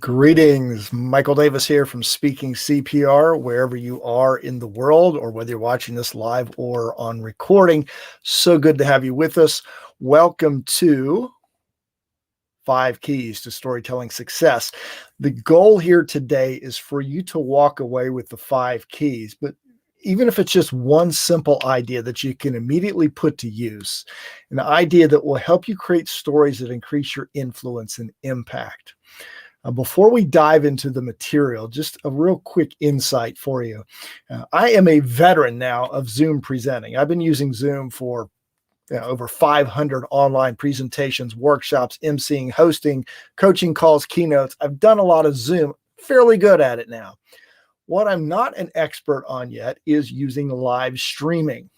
Greetings, Michael Davis here from Speaking CPR, wherever you are in the world, or whether you're watching this live or on recording. So good to have you with us. Welcome to 5 Keys to Storytelling Success. The goal here today is for you to walk away with the 5 keys, but even if it's just one simple idea that you can immediately put to use, an idea that will help you create stories that increase your influence and impact. Before we dive into the material, just a real quick insight for you. I am a veteran now of Zoom presenting. I've been using Zoom for over 500 online presentations, workshops, emceeing, hosting, coaching calls, keynotes. I've done a lot of Zoom, fairly good at it now. What I'm not an expert on yet is using live streaming.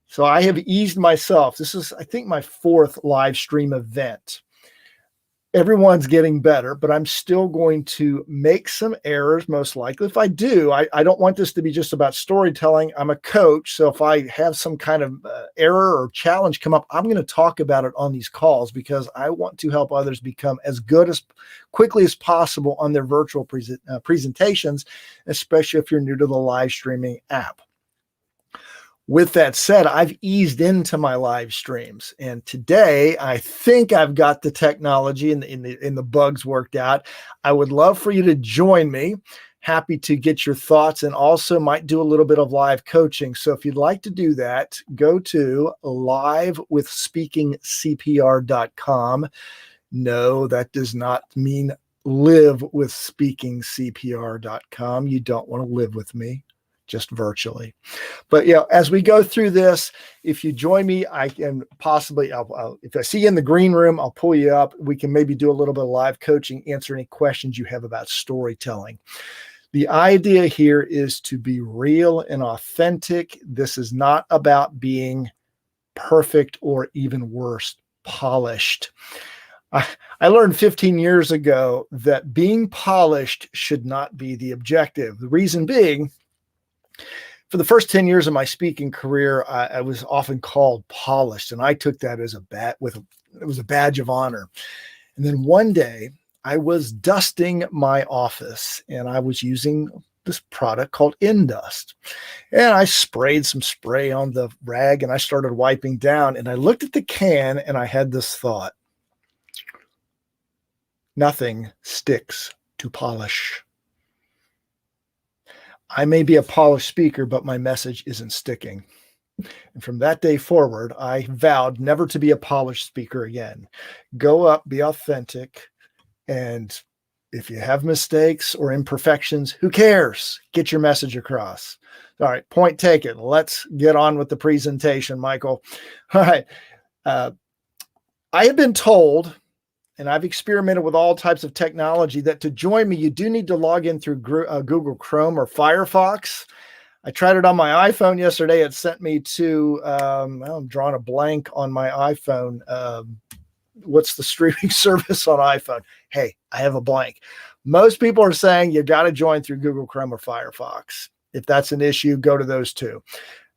So I have eased myself. This is, I think, my 4th live stream event. Everyone's getting better, but I'm still going to make some errors, most likely. If I do, I don't want this to be just about storytelling. I'm a coach, so if I have some kind of error or challenge come up, I'm going to talk about it on these calls because I want to help others become as good as quickly as possible on their virtual presentations, especially if you're new to the live streaming app. With that said, I've eased into my live streams, and today I think I've got the technology and the bugs worked out. I would love for you to join me. Happy to get your thoughts, and also might do a little bit of live coaching. So if you'd like to do that, go to livewithspeakingcpr.com. No, that does not mean livewithspeakingcpr.com. You don't want to live with me, just virtually. But as we go through this, if you join me, I can possibly, if I see you in the green room, I'll pull you up. We can maybe do a little bit of live coaching, answer any questions you have about storytelling. The idea here is to be real and authentic. This is not about being perfect or even worse, polished. I learned 15 years ago that being polished should not be the objective. The reason being, for the first 10 years of my speaking career, I was often called polished, and I took that as it was a badge of honor. And then one day I was dusting my office, and I was using this product called Indust. And I sprayed some spray on the rag, and I started wiping down, and I looked at the can, and I had this thought: nothing sticks to polish. I may be a polished speaker, but my message isn't sticking. And from that day forward, I vowed never to be a polished speaker again. Go up, be authentic, and if you have mistakes or imperfections, who cares? Get your message across. All right, point taken. Let's get on with the presentation, Michael. All right. I have been told, and I've experimented with all types of technology, that to join me, you do need to log in through Google Chrome or Firefox. I tried it on my iPhone yesterday. It sent me to, I'm drawing a blank on my iPhone. What's the streaming service on iPhone? Hey, I have a blank. Most people are saying you got to join through Google Chrome or Firefox. If that's an issue, go to those two.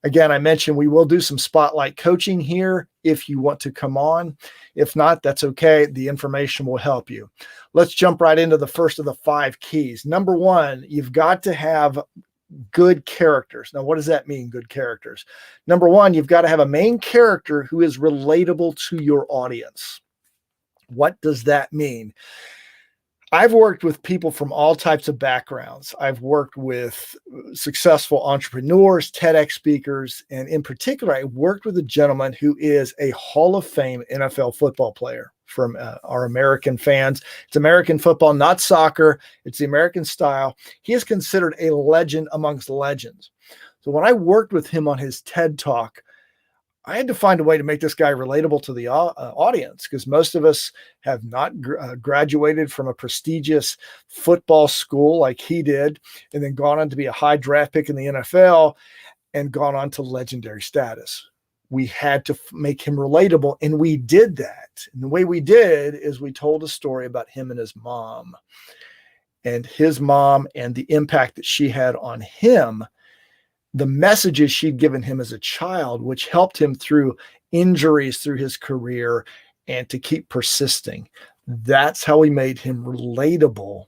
Again, I mentioned we will do some spotlight coaching here if you want to come on. If not, that's okay. The information will help you. Let's jump right into the first of the 5 keys. Number 1, you've got to have good characters. Now, what does that mean, good characters? Number 1, you've got to have a main character who is relatable to your audience. What does that mean? I've worked with people from all types of backgrounds. I've worked with successful entrepreneurs, TEDx speakers, and in particular, I worked with a gentleman who is a Hall of Fame NFL football player from our American fans. It's American football, not soccer. It's the American style. He is considered a legend amongst legends. So when I worked with him on his TED Talk, I had to find a way to make this guy relatable to the audience, because most of us have not graduated from a prestigious football school like he did, and then gone on to be a high draft pick in the NFL and gone on to legendary status. We had to make him relatable, and we did that. And the way we did is we told a story about him and his mom, and the impact that she had on him, the messages she'd given him as a child, which helped him through injuries through his career and to keep persisting. That's how we made him relatable,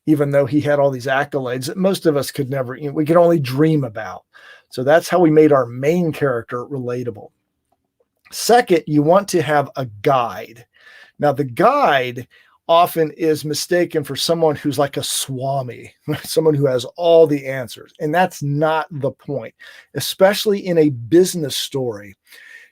even though he had all these accolades that most of us could never, we could only dream about. So that's how we made our main character relatable. Second, you want to have a guide. Now, the guide often is mistaken for someone who's like a swami, someone who has all the answers. And that's not the point, especially in a business story.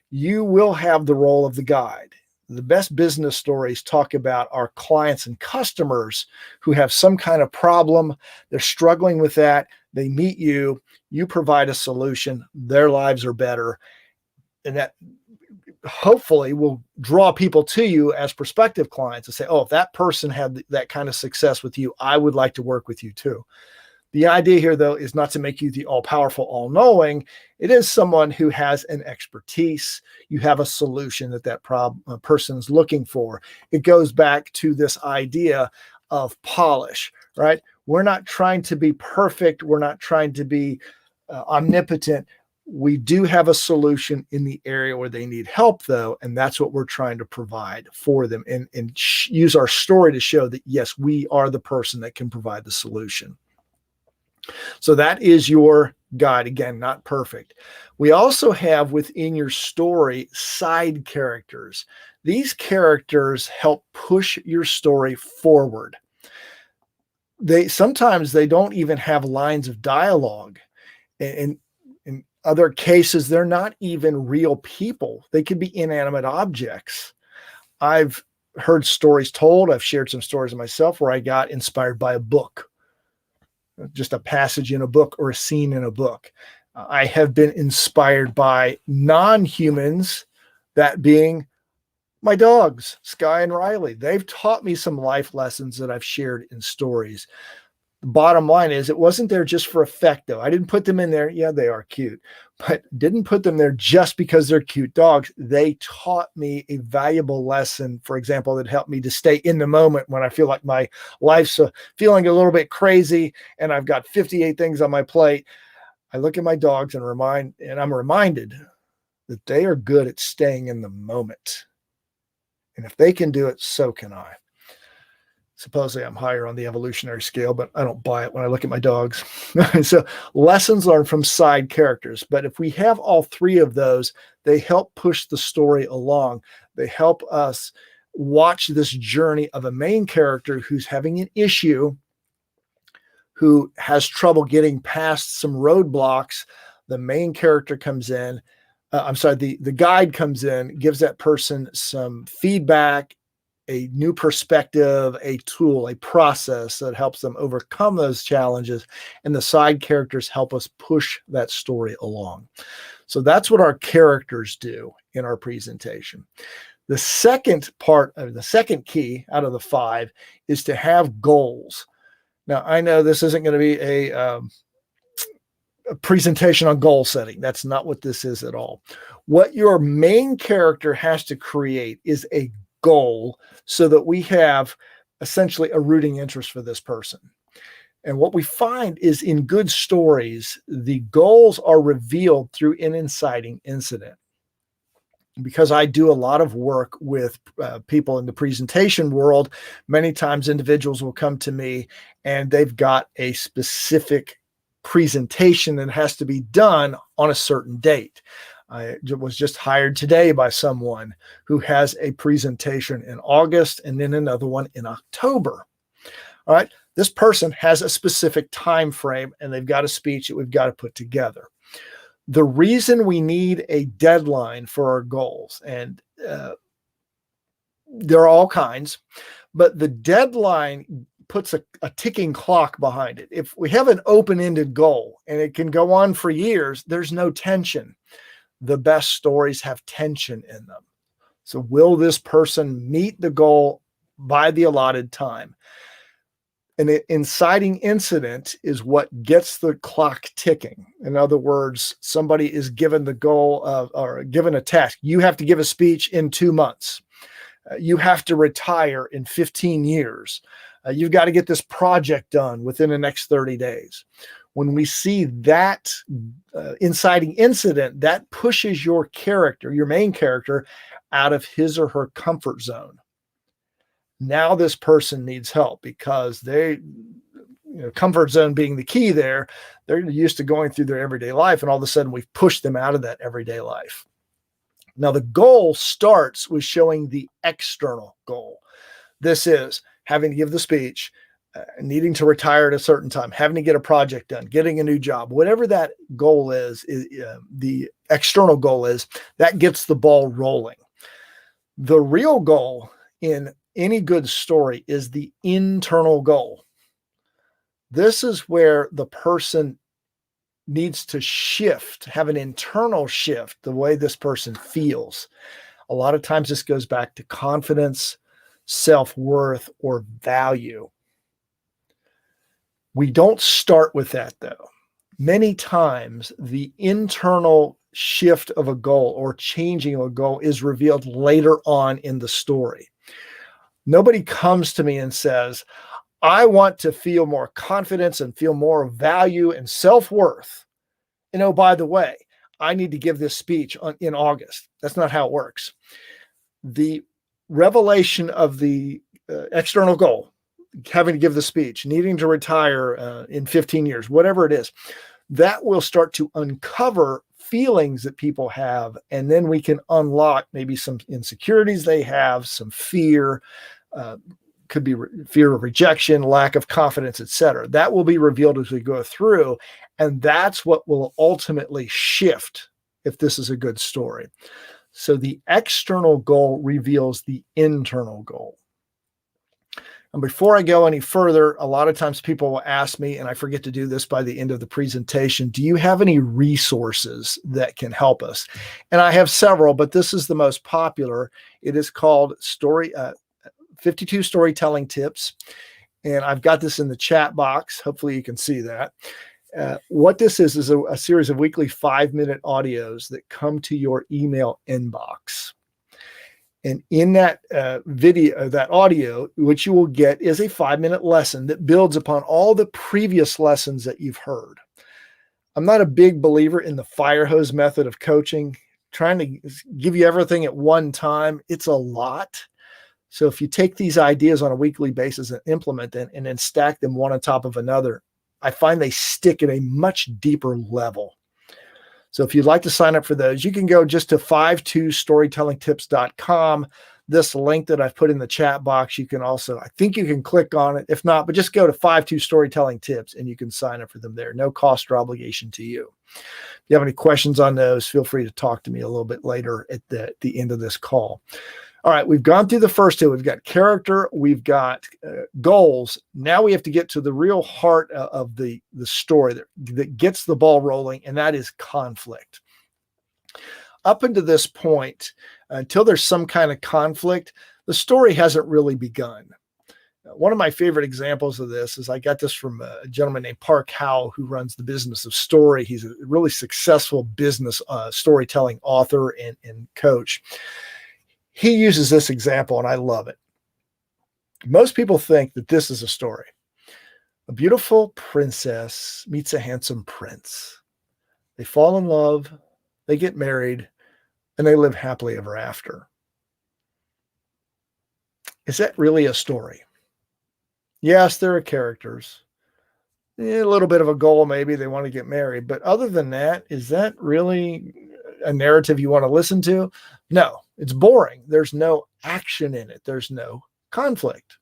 You will have the role of the guide. The best business stories talk about our clients and customers who have some kind of problem. They're struggling with that. They meet you, you provide a solution, their lives are better. And that hopefully will draw people to you as prospective clients and say, oh, if that person had that kind of success with you, I would like to work with you too. The idea here, though, is not to make you the all-powerful, all-knowing. It is someone who has an expertise. You have a solution that person is looking for. It goes back to this idea of polish, right? We're not trying to be perfect. We're not trying to be omnipotent. We do have a solution in the area where they need help, though, and that's what we're trying to provide for them and use our story to show that, yes, we are the person that can provide the solution. So that is your guide. Again, not perfect. We also have within your story side characters. These characters help push your story forward. Sometimes they don't even have lines of dialogue. And in other cases, they're not even real people. They could be inanimate objects. I've heard stories told. I've shared some stories myself where I got inspired by a book. Just a passage in a book or a scene in a book. I have been inspired by non-humans, that being my dogs, Sky and Riley. They've taught me some life lessons that I've shared in stories. The bottom line is it wasn't there just for effect, though. I didn't put them in there. Yeah, they are cute, but didn't put them there just because they're cute dogs. They taught me a valuable lesson, for example, that helped me to stay in the moment when I feel like my life's feeling a little bit crazy and I've got 58 things on my plate. I look at my dogs and I'm reminded that they are good at staying in the moment. And if they can do it, so can I. Supposedly I'm higher on the evolutionary scale, but I don't buy it when I look at my dogs. So lessons learned from side characters. But if we have all three of those, they help push the story along. They help us watch this journey of a main character who's having an issue, who has trouble getting past some roadblocks. The main character comes in. The guide comes in, gives that person some feedback, a new perspective, a tool, a process that helps them overcome those challenges. And the side characters help us push that story along. So that's what our characters do in our presentation. The second key out of the 5 is to have goals. Now, I know this isn't going to be a presentation on goal setting. That's not what this is at all. What your main character has to create is a goal so that we have essentially a rooting interest for this person. And what we find is in good stories, the goals are revealed through an inciting incident. Because I do a lot of work with people in the presentation world, many times individuals will come to me and they've got a specific presentation that has to be done on a certain date. I was just hired today by someone who has a presentation in August and then another one in October. All right. This person has a specific time frame and they've got a speech that we've got to put together. The reason we need a deadline for our goals, and there are all kinds, but the deadline puts a ticking clock behind it. If we have an open-ended goal and it can go on for years, there's no tension. The best stories have tension in them. So will this person meet the goal by the allotted time? An inciting incident is what gets the clock ticking. In other words, somebody is given the goal or given a task. You have to give a speech in 2 months. You have to retire in 15 years. You've got to get this project done within the next 30 days. When we see that inciting incident, that pushes your character, your main character, out of his or her comfort zone. Now this person needs help because comfort zone being the key there. They're used to going through their everyday life, and all of a sudden we've pushed them out of that everyday life. Now, the goal starts with showing the external goal. This is having to give the speech, needing to retire at a certain time, having to get a project done, getting a new job, whatever that goal is the external goal is, that gets the ball rolling. The real goal in any good story is the internal goal. This is where the person needs to shift, have an internal shift, the way this person feels. A lot of times this goes back to confidence, self-worth, or value. We don't start with that, though. Many times the internal shift of a goal or changing of a goal is revealed later on in the story. Nobody comes to me and says, I want to feel more confidence and feel more value and self-worth. And oh, by the way, I need to give this speech in August. That's not how it works. The revelation of the external goal, having to give the speech, needing to retire in 15 years, whatever it is, that will start to uncover feelings that people have. And then we can unlock maybe some insecurities they have, some fear, could be fear of rejection, lack of confidence, etc. That will be revealed as we go through. And that's what will ultimately shift if this is a good story. So the external goal reveals the internal goal. And before I go any further, a lot of times people will ask me, and I forget to do this by the end of the presentation, do you have any resources that can help us? And I have several, but this is the most popular. It is called 52 Storytelling Tips. And I've got this in the chat box. Hopefully you can see that. What this is a series of weekly 5-minute audios that come to your email inbox. And in that video, that audio, what you will get is a 5-minute lesson that builds upon all the previous lessons that you've heard. I'm not a big believer in the fire hose method of coaching, trying to give you everything at one time. It's a lot. So if you take these ideas on a weekly basis and implement them and then stack them one on top of another, I find they stick at a much deeper level. So if you'd like to sign up for those, you can go just to 52storytellingtips.com. This link that I've put in the chat box, you can also, I think you can click on it. If not, but just go to 52 Storytelling Tips and you can sign up for them there. No cost or obligation to you. If you have any questions on those, feel free to talk to me a little bit later at the end of this call. All right, we've gone through the first two. We've got character, we've got goals. Now we have to get to the real heart of the story that gets the ball rolling, and that is conflict. Up until this point, until there's some kind of conflict, the story hasn't really begun. One of my favorite examples of this is I got this from a gentleman named Park Howell, who runs the business of story. He's a really successful business storytelling author and coach. He uses this example, and I love it. Most people think that this is a story. A beautiful princess meets a handsome prince. They fall in love, they get married, and they live happily ever after. Is that really a story? Yes, there are characters. A little bit of a goal, maybe they want to get married. But other than that, is that really a narrative you want to listen to? No, it's boring. There's no action in it. There's no conflict.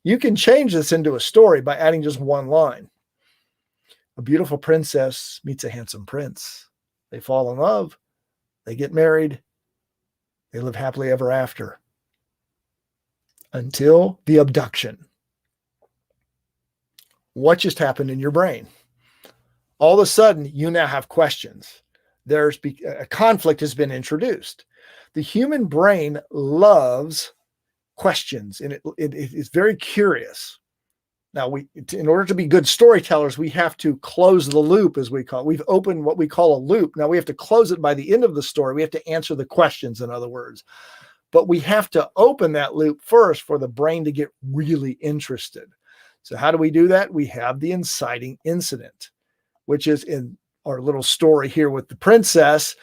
You can change this into a story by adding just one line. A beautiful princess meets a handsome prince. They fall in love. They get married. They live happily ever after. Until the abduction. What just happened in your brain? All of a sudden, you now have questions. There's a conflict has been introduced. The human brain loves questions, and it is very curious. Now, in order to be good storytellers, we have to close the loop, as we call it. We've opened what we call a loop. Now we have to close it by the end of the story. We have to answer the questions, in other words. But we have to open that loop first for the brain to get really interested. So how do we do that? We have the inciting incident, which is in our little story here with the princess.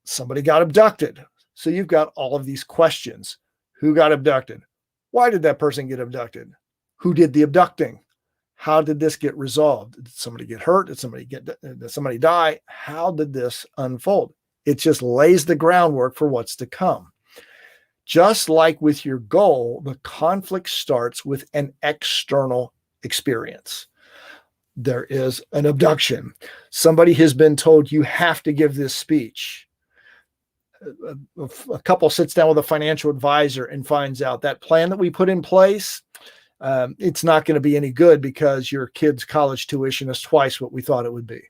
Somebody got abducted. So you've got all of these questions. Who got abducted? Why did that person get abducted? Who did the abducting? How did this get resolved? Did somebody get hurt? Did somebody die? How did this unfold? It just lays the groundwork for what's to come. Just like with your goal, the conflict starts with an external experience. There is an abduction. Somebody has been told you have to give this speech. A couple sits down with a financial advisor and finds out that plan that we put in place, it's not going to be any good because your kid's college tuition is twice what we thought it would be.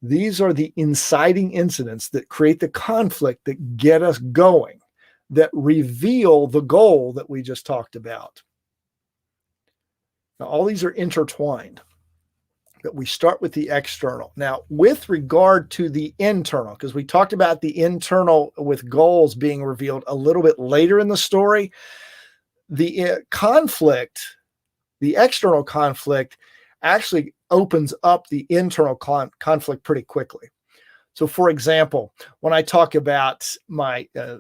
These are the inciting incidents that create the conflict that get us going, that reveal the goal that we just talked about. Now, all these are intertwined, but we start with the external. Now, with regard to the internal, because we talked about the internal with goals being revealed a little bit later in the story, the conflict, the external conflict actually opens up the internal conflict pretty quickly. So, for example, when I talk about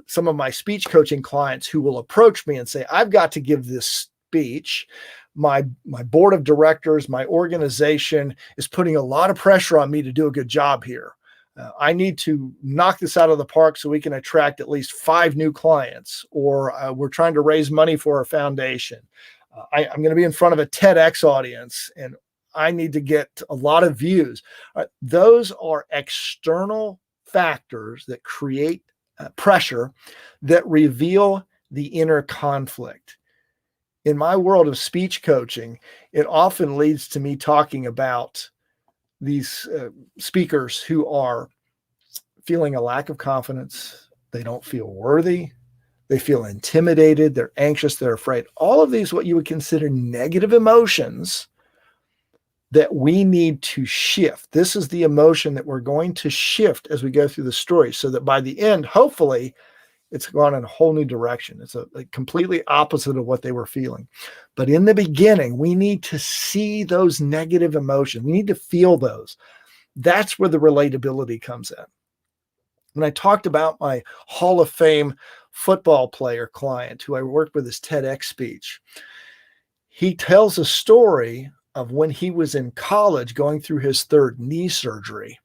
some of my speech coaching clients who will approach me and say, I've got to give this speech, my board of directors, my organization is putting a lot of pressure on me to do a good job here. I need to knock this out of the park so we can attract at least 5 new clients, or we're trying to raise money for our foundation. I'm going to be in front of a TEDx audience and I need to get a lot of views. Those are external factors that create pressure that reveal the inner conflict. In my world of speech coaching, it often leads to me talking about these speakers who are feeling a lack of confidence. They don't feel worthy. They feel intimidated. They're anxious. They're afraid. All of these, what you would consider negative emotions that we need to shift. This is the emotion that we're going to shift as we go through the story so that by the end, hopefully, it's gone in a whole new direction. It's a completely opposite of what they were feeling. But in the beginning, we need to see those negative emotions. We need to feel those. That's where the relatability comes in. When I talked about my Hall of Fame football player client who I worked with his TEDx speech, he tells a story of when he was in college going through his 3rd knee surgery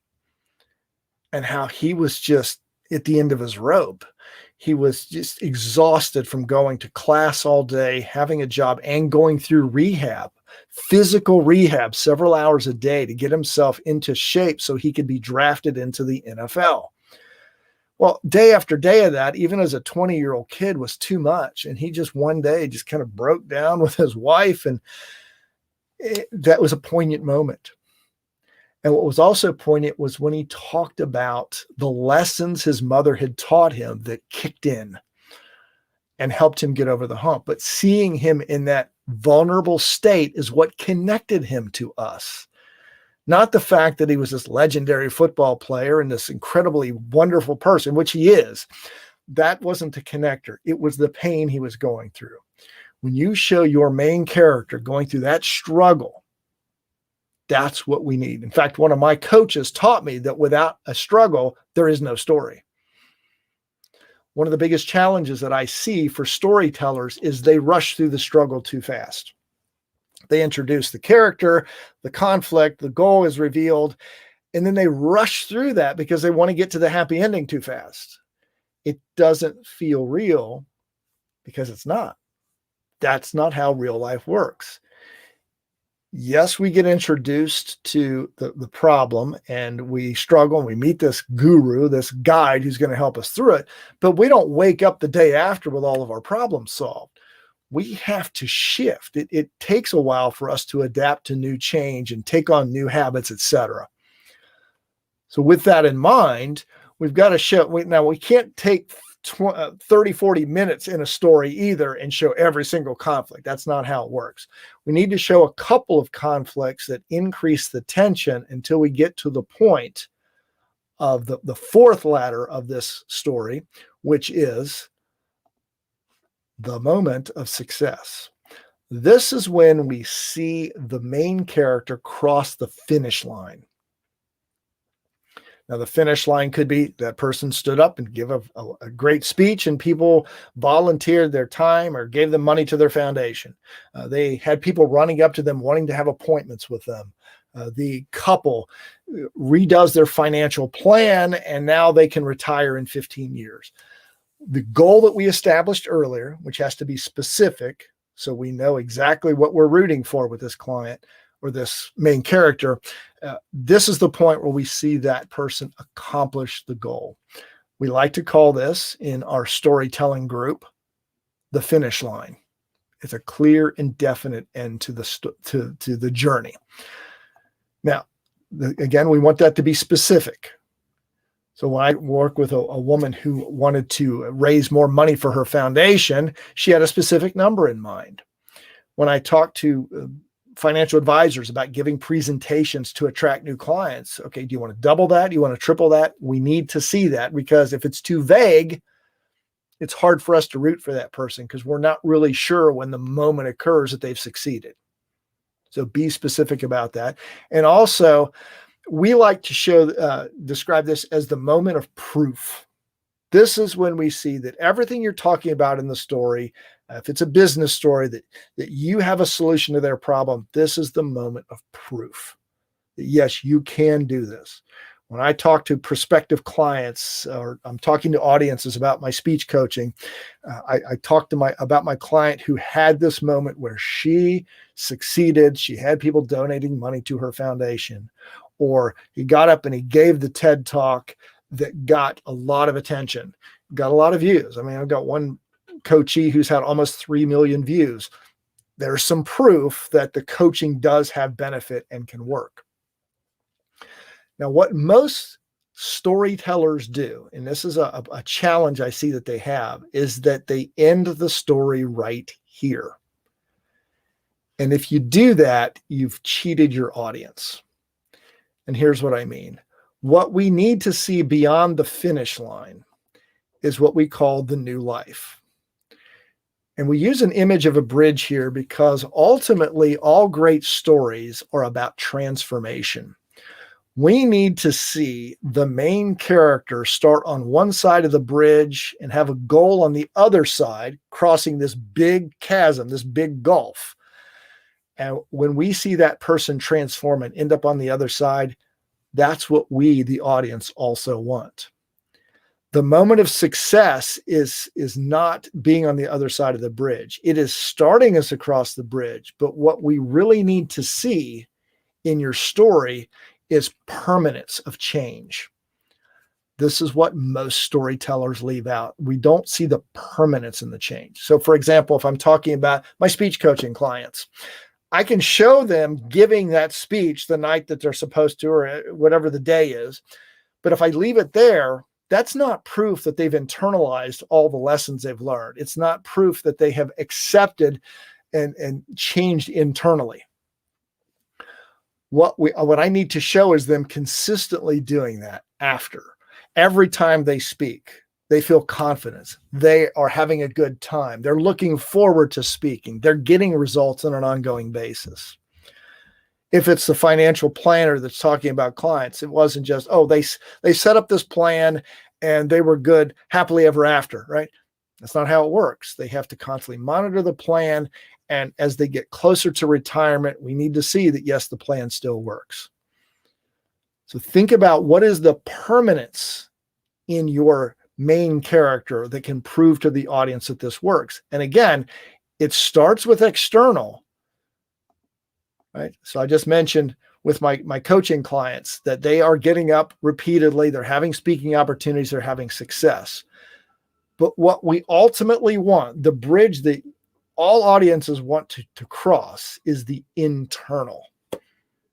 and how he was just at the end of his rope. He was just exhausted from going to class all day, having a job, and going through rehab, physical rehab, several hours a day to get himself into shape so he could be drafted into the NFL. Well, day after day of that, even as a 20-year-old kid, was too much. And he just one day just kind of broke down with his wife, and that was a poignant moment. And what was also poignant was when he talked about the lessons his mother had taught him that kicked in and helped him get over the hump. But seeing him in that vulnerable state is what connected him to us. Not the fact that he was this legendary football player and this incredibly wonderful person, which he is. That wasn't the connector. It was the pain he was going through. When you show your main character going through that struggle, that's what we need. In fact, one of my coaches taught me that without a struggle, there is no story. One of the biggest challenges that I see for storytellers is they rush through the struggle too fast. They introduce the character, the conflict, the goal is revealed, and then they rush through that because they want to get to the happy ending too fast. It doesn't feel real because it's not. That's not how real life works. Yes, we get introduced to the problem and we struggle and we meet this guru, this guide who's going to help us through it, but we don't wake up the day after with all of our problems solved. We have to shift. It takes a while for us to adapt to new change and take on new habits, etc. So with that in mind, we've got to show. Now, we can't take 30, 40 minutes in a story either and show every single conflict. That's not how it works. We need to show a couple of conflicts that increase the tension until we get to the point of the 4th ladder of this story, which is the moment of success. This is when we see the main character cross the finish line. Now, the finish line could be that person stood up and give a great speech, and people volunteered their time or gave them money to their foundation. They had people running up to them wanting to have appointments with them. The couple redoes their financial plan, and now they can retire in 15 years. The goal that we established earlier, which has to be specific, so we know exactly what we're rooting for with this client or this main character, this is the point where we see that person accomplish the goal. We like to call this, in our storytelling group, the finish line. It's a clear and definite end to the journey. Now, again, we want that to be specific. So when I work with a woman who wanted to raise more money for her foundation, she had a specific number in mind. When I talk to financial advisors about giving presentations to attract new clients, okay, do you want to double that? Do you want to triple that? We need to see that, because if it's too vague, it's hard for us to root for that person because we're not really sure when the moment occurs that they've succeeded. So be specific about that. And also, we like to describe this as the moment of proof. This is when we see that everything you're talking about in the story, if it's a business story, that you have a solution to their problem, this is the moment of proof that, yes, you can do this. When I talk to prospective clients, or I'm talking to audiences about my speech coaching, I talk about my client who had this moment where she succeeded. She had people donating money to her foundation, or he got up and he gave the TED Talk that got a lot of attention, got a lot of views. I mean, I've got one coachee who's had almost 3 million views. There's some proof that the coaching does have benefit and can work. Now, what most storytellers do, and this is a challenge I see that they have, is that they end the story right here. And if you do that, you've cheated your audience. And here's what I mean. What we need to see beyond the finish line is what we call the new life. And we use an image of a bridge here because ultimately all great stories are about transformation. We need to see the main character start on one side of the bridge and have a goal on the other side, crossing this big chasm, this big gulf. And when we see that person transform and end up on the other side, that's what we, the audience, also want. The moment of success is not being on the other side of the bridge. It is starting us across the bridge. But what we really need to see in your story is permanence of change. This is what most storytellers leave out. We don't see the permanence in the change. So, for example, if I'm talking about my speech coaching clients, I can show them giving that speech the night that they're supposed to, or whatever the day is. But if I leave it there, that's not proof that they've internalized all the lessons they've learned. It's not proof that they have accepted and changed internally. What I need to show is them consistently doing that after. Every time they speak, they feel confidence. They are having a good time. They're looking forward to speaking. They're getting results on an ongoing basis. If it's the financial planner that's talking about clients, it wasn't just, they set up this plan and they were good happily ever after, right? That's not how it works. They have to constantly monitor the plan. And as they get closer to retirement, we need to see that, yes, the plan still works. So think about what is the permanence in your main character that can prove to the audience that this works. And again, it starts with external, right? So I just mentioned with my coaching clients that they are getting up repeatedly. They're having speaking opportunities. They're having success. But what we ultimately want, the bridge that all audiences want to cross, is the internal.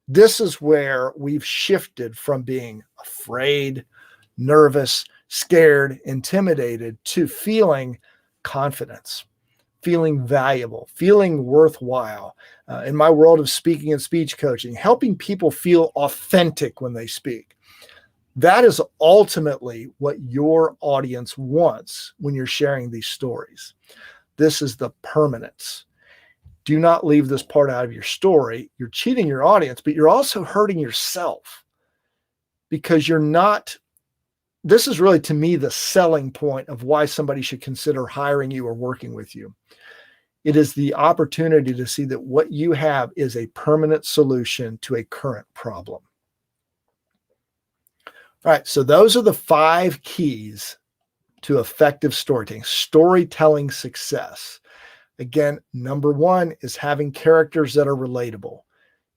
This is where we've shifted from being afraid, nervous, scared, intimidated, to feeling confidence, feeling valuable, feeling worthwhile. In my world of speaking and speech coaching, helping people feel authentic when they speak. That is ultimately what your audience wants when you're sharing these stories. This is the permanence. Do not leave this part out of your story. You're cheating your audience, but you're also hurting yourself. because this is really, to me, the selling point of why somebody should consider hiring you or working with you. It is the opportunity to see that what you have is a permanent solution to a current problem. All right, so those are the 5 keys to effective storytelling success. Again, number 1 is having characters that are relatable.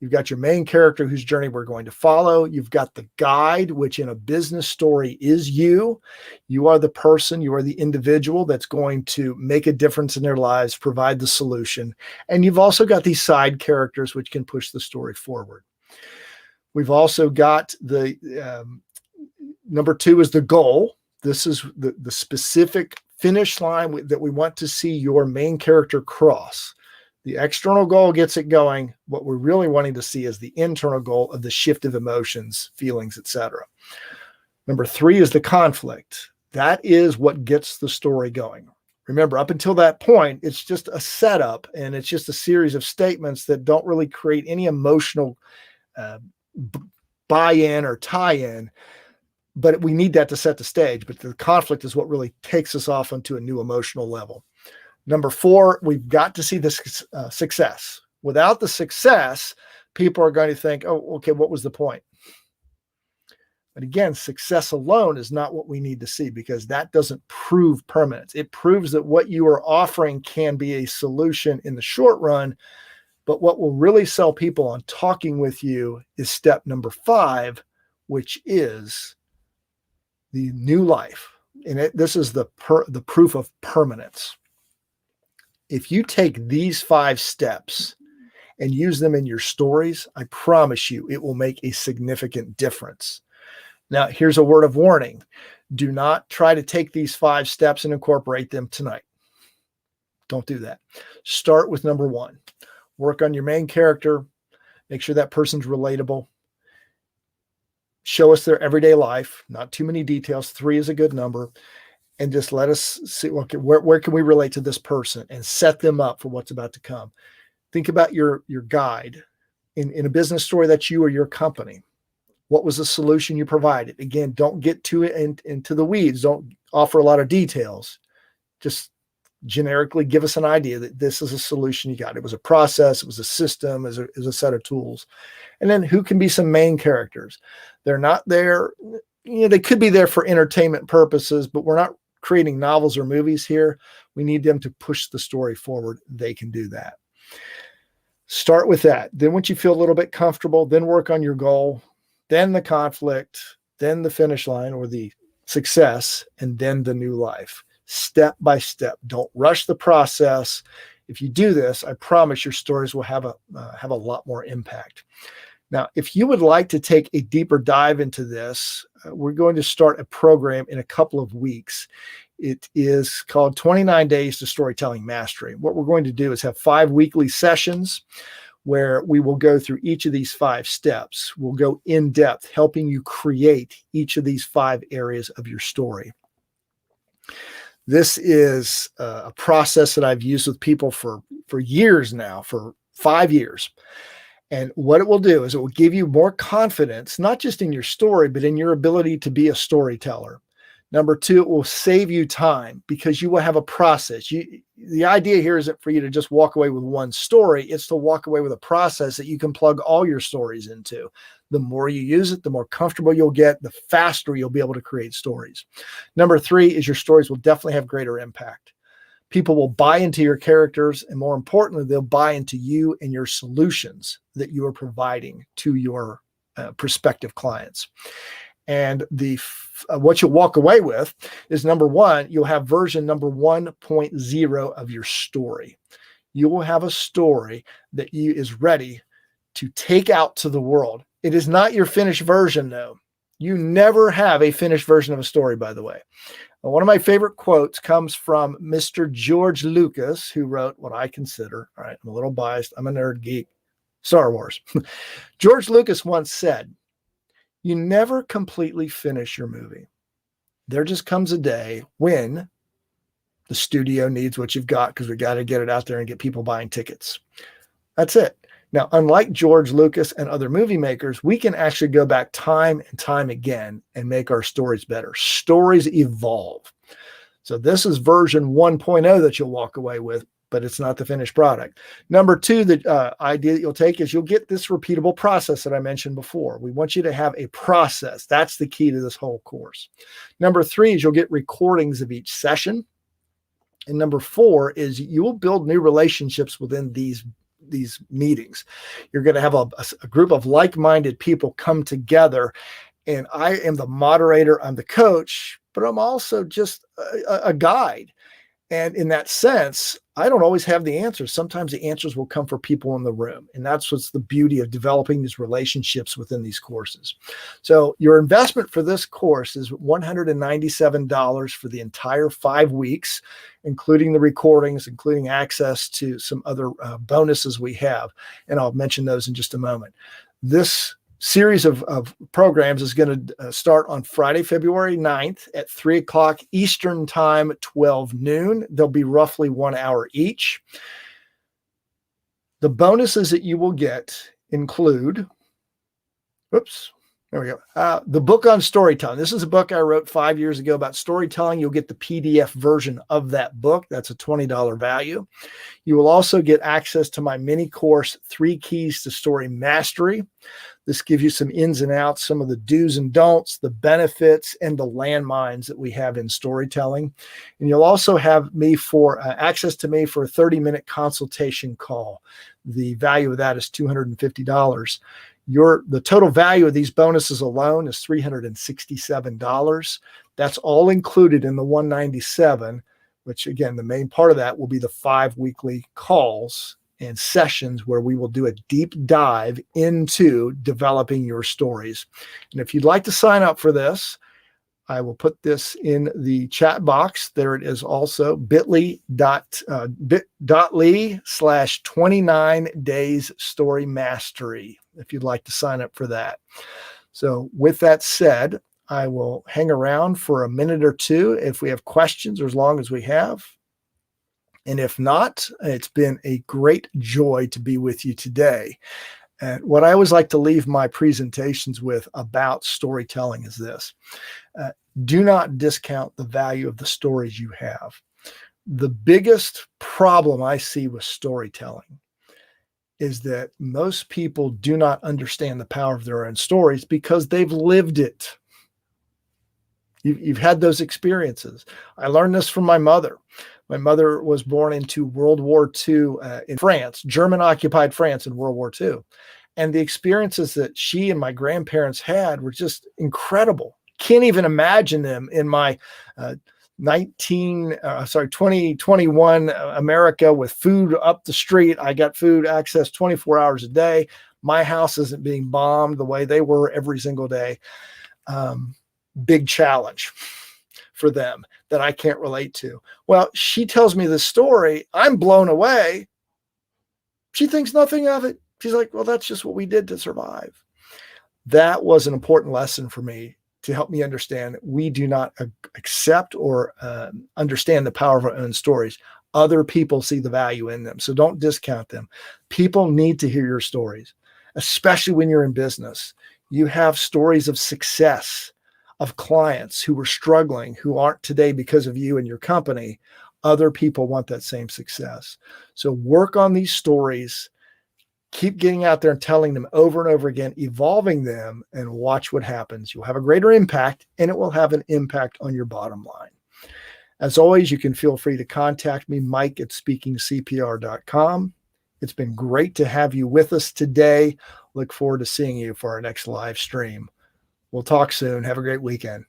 You've got your main character whose journey we're going to follow. You've got the guide, which in a business story is you. You are the person, you are the individual that's going to make a difference in their lives, provide the solution. And you've also got these side characters, which can push the story forward. We've also got the number 2 is the goal. This is the specific finish line that we want to see your main character cross. The external goal gets it going. What we're really wanting to see is the internal goal of the shift of emotions, feelings, etc. Number 3 is the conflict. That is what gets the story going. Remember, up until that point, it's just a setup, and it's just a series of statements that don't really create any emotional buy-in or tie-in. But we need that to set the stage. But the conflict is what really takes us off onto a new emotional level. Number 4, we've got to see the success. Without the success, people are going to think, oh, okay, what was the point? But again, success alone is not what we need to see, because that doesn't prove permanence. It proves that what you are offering can be a solution in the short run. But what will really sell people on talking with you is step number 5, which is the new life. And this is the proof of permanence. If you take these 5 steps and use them in your stories, I promise you it will make a significant difference. Now, here's a word of warning. Do not try to take these 5 steps and incorporate them tonight. Don't do that. Start with number 1. Work on your main character. Make sure that person's relatable. Show us their everyday life, not too many details. 3 is a good number. And just let us see, okay, where can we relate to this person, and set them up for what's about to come. Think about your guide. In a business story, that's you or your company. What was the solution you provided? Again, don't get too into the weeds. Don't offer a lot of details. Just generically give us an idea that this is a solution you got. It was a process, it was a system, it was a set of tools. And then who can be some main characters? They're not there, they could be there for entertainment purposes, but we're not creating novels or movies here. We need them to push the story forward. They can do that. Start with that. Then once you feel a little bit comfortable, then work on your goal, then the conflict, then the finish line or the success, and then the new life. Step by step. Don't rush the process. If you do this, I promise your stories will have a lot more impact. Now, if you would like to take a deeper dive into this, we're going to start a program in a couple of weeks. It is called 29 Days to Storytelling Mastery. What we're going to do is have 5 weekly sessions where we will go through each of these 5 steps. We'll go in depth, helping you create each of these 5 areas of your story. This is a process that I've used with people for years now, for 5 years. And what it will do is it will give you more confidence, not just in your story, but in your ability to be a storyteller. Number 2, it will save you time because you will have a process. The idea here isn't for you to just walk away with one story. It's to walk away with a process that you can plug all your stories into. The more you use it, the more comfortable you'll get, the faster you'll be able to create stories. Number 3 is your stories will definitely have greater impact. People will buy into your characters, and more importantly, they'll buy into you and your solutions that you are providing to your prospective clients. And what you'll walk away with is, number 1, you'll have version number 1.0 of your story. You will have a story that is ready to take out to the world. It is not your finished version, though. You never have a finished version of a story, by the way. One of my favorite quotes comes from Mr. George Lucas, who wrote what I consider, all right, I'm a little biased, I'm a nerd geek, Star Wars. George Lucas once said, "You never completely finish your movie. There just comes a day when the studio needs what you've got because we got to get it out there and get people buying tickets." That's it. Now, unlike George Lucas and other movie makers, we can actually go back time and time again and make our stories better. Stories evolve. So this is version 1.0 that you'll walk away with, but it's not the finished product. Number two, the idea that you'll take is you'll get this repeatable process that I mentioned before. We want you to have a process. That's the key to this whole course. Number three is you'll get recordings of each session. And number four is you will build new relationships within these meetings. You're going to have a group of like-minded people come together, and I am the moderator, I'm the coach, but I'm also just a guide. And in that sense, I don't always have the answers. Sometimes the answers will come for people in the room. And that's what's the beauty of developing these relationships within these courses. So your investment for this course is $197 for the entire 5 weeks, including the recordings, including access to some other bonuses we have. And I'll mention those in just a moment. This series of programs is going to start on Friday, February 9th at 3 o'clock Eastern time, 12 noon. They'll be roughly 1 hour each. The bonuses that you will get include, there we go. The book on storytelling. This is a book I wrote 5 years ago about storytelling. You'll get the PDF version of that book. That's a $20 value. You will also get access to my mini course, 3 Keys to Story Mastery. This gives you some ins and outs, some of the do's and don'ts, the benefits, and the landmines that we have in storytelling. And you'll also have me for access to me for a 30-minute consultation call. The value of that is $250. The total value of these bonuses alone is $367. That's all included in the $197, which again, the main part of that will be the 5 weekly calls and sessions where we will do a deep dive into developing your stories. And if you'd like to sign up for this, I will put this in the chat box. There it is also, bit.ly/29 days story mastery, if you'd like to sign up for that. So with that said, I will hang around for a minute or two if we have questions, or as long as we have. And if not, it's been a great joy to be with you today. And what I always like to leave my presentations with about storytelling is this. Do not discount the value of the stories you have. The biggest problem I see with storytelling is that most people do not understand the power of their own stories because they've lived it. You've had those experiences. I learned this from my mother. My mother was born into World War II in France, German-occupied France in World War II. And the experiences that she and my grandparents had were just incredible. Can't even imagine them in my 2021 America with food up the street. I got food access 24 hours a day. My house isn't being bombed the way they were every single day. Big challenge for them that I can't relate to. Well, she tells me this story. I'm blown away. She thinks nothing of it. She's like, well, that's just what we did to survive. That was an important lesson for me to help me understand that we do not accept or understand the power of our own stories. Other people see the value in them. So don't discount them. People need to hear your stories, especially when you're in business. You have stories of success, of clients who were struggling, who aren't today because of you and your company. Other people want that same success. So work on these stories, keep getting out there and telling them over and over again, evolving them, and watch what happens. You'll have a greater impact, and it will have an impact on your bottom line. As always, you can feel free to contact me, mike@speakingcpr.com. It's been great to have you with us today. Look forward to seeing you for our next live stream. We'll talk soon. Have a great weekend.